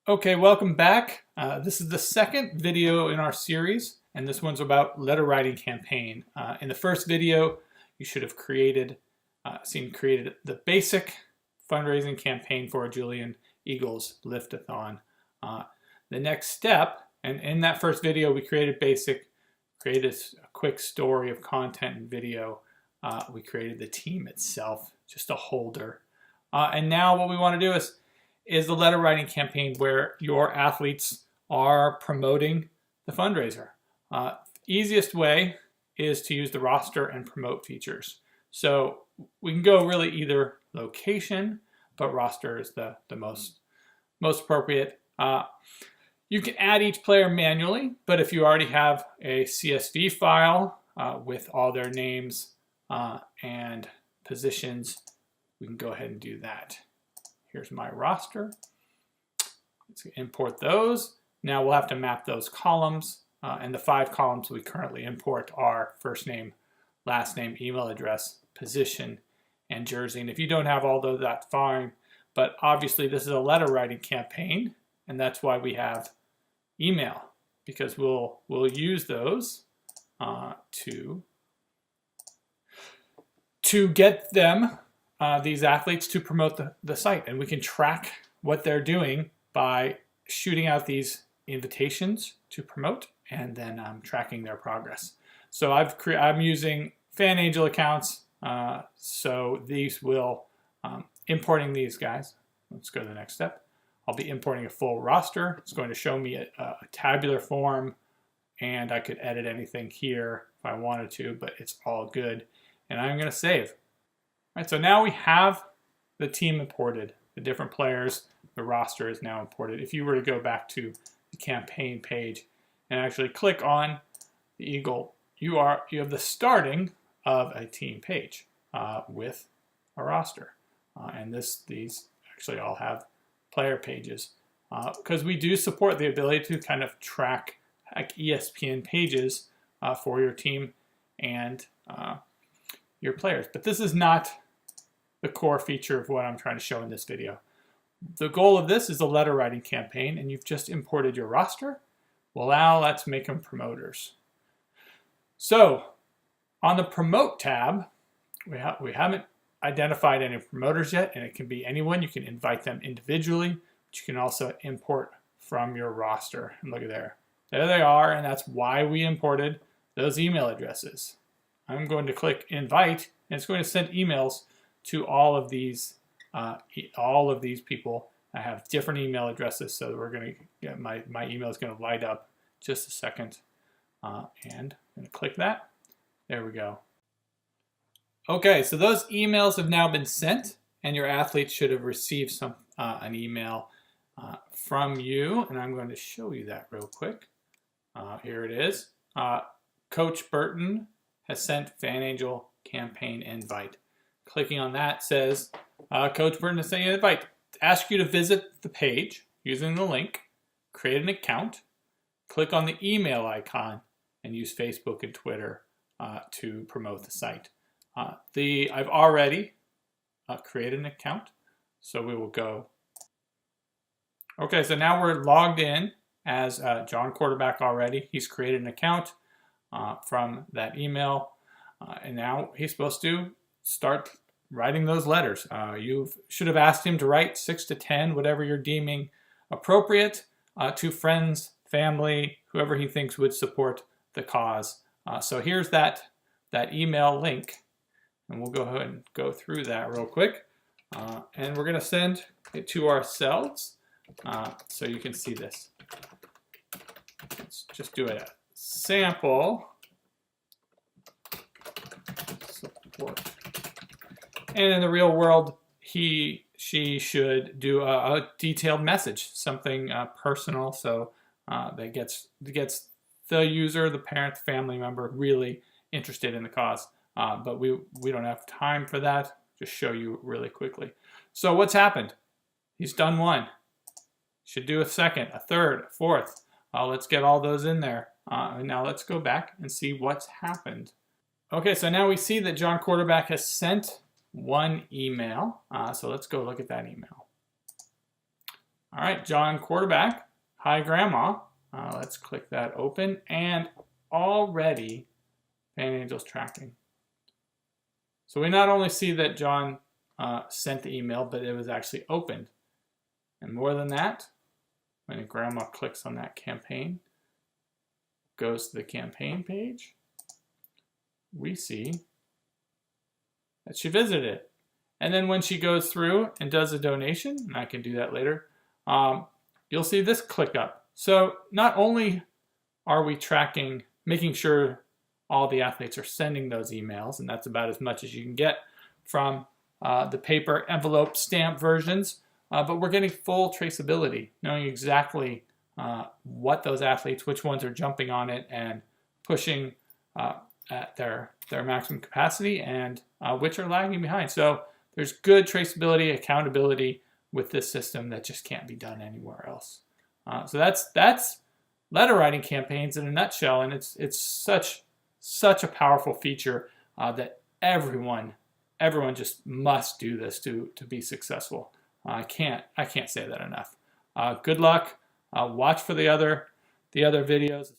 Okay, welcome back. This is the second video in our series, and this one's about letter writing campaign. In the first video, you should have created the basic fundraising campaign for a Julian Eagles Liftathon. The next step, and in that first video, we created a quick story of content and video. We created the team itself, just a holder. And now what we want to do is the letter writing campaign where your athletes are promoting the fundraiser. Easiest way is to use the roster and promote features. So we can go really either location, but roster is the most appropriate. You can add each player manually, but if you already have a CSV file with all their names and positions, we can go ahead and do that. Here's my roster. Let's import those. Now we'll have to map those columns, and the 5 columns we currently import are first name, last name, email address, position, and jersey. And if you don't have all those, that's fine. But obviously this is a letter writing campaign, and that's why we have email, because we'll use those to get them, these athletes, to promote the site. And we can track what they're doing by shooting out these invitations to promote and then tracking their progress. So I'm using FanAngel accounts, so these will, importing these guys. Let's go to the next step. I'll be importing a full roster. It's going to show me a tabular form, and I could edit anything here if I wanted to, but it's all good. And I'm going to save. All right, so now we have the team imported, the different players, the roster is now imported. If you were to go back to the campaign page and actually click on the Eagle, you have the starting of a team page with a roster. And these actually all have player pages because we do support the ability to kind of track like ESPN pages for your team and your players. But this is not the core feature of what I'm trying to show in this video. The goal of this is a letter writing campaign, and you've just imported your roster. Well, now let's make them promoters. So on the promote tab, we haven't identified any promoters yet, and it can be anyone. You can invite them individually, but you can also import from your roster. And look at there. There they are, and that's why we imported those email addresses. I'm going to click invite, and it's going to send emails to all of these people. I have different email addresses, so we're going to get my email is going to light up just a second, and I'm going to click that. There we go. Okay, so those emails have now been sent, and your athletes should have received an email from you, and I'm going to show you that real quick. Here it is. Coach Burton has sent FanAngel campaign invite. Clicking on that says, Coach Burton is sending an invite. Ask you to visit the page using the link, create an account, click on the email icon, and use Facebook and Twitter to promote the site. I've already created an account, so we will go. Okay, so now we're logged in as John Quarterback already. He's created an account from that email, and now he's supposed to start writing those letters. You should have asked him to write 6 to 10, whatever you're deeming appropriate, to friends, family, whoever he thinks would support the cause. So here's that email link, and we'll go ahead and go through that real quick. And we're going to send it to ourselves so you can see this. Let's just do a sample support. And in the real world, she should do a detailed message, something personal, so that gets the user, the parent, the family member really interested in the cause. But we don't have time for that. Just show you really quickly. So what's happened? He's done one. Should do a second, a third, a fourth. Let's get all those in there. And now let's go back and see what's happened. Okay, so now we see that John Quarterback has sent one email. So let's go look at that email. All right, John Quarterback. Hi, Grandma. Let's click that open, and already FanAngel's tracking. So we not only see that John sent the email, but it was actually opened. And more than that, when Grandma clicks on that campaign, goes to the campaign page, we see that she visited it. And then when she goes through and does a donation, and I can do that later, you'll see this click up. So not only are we tracking, making sure all the athletes are sending those emails, and that's about as much as you can get from the paper envelope stamp versions, but we're getting full traceability, knowing exactly what those athletes, which ones are jumping on it and pushing at their maximum capacity, and which are lagging behind. So there's good traceability, accountability with this system that just can't be done anywhere else. So that's letter writing campaigns in a nutshell, and it's such a powerful feature that everyone just must do this to be successful. I can't say that enough. Good luck. Watch for the other videos.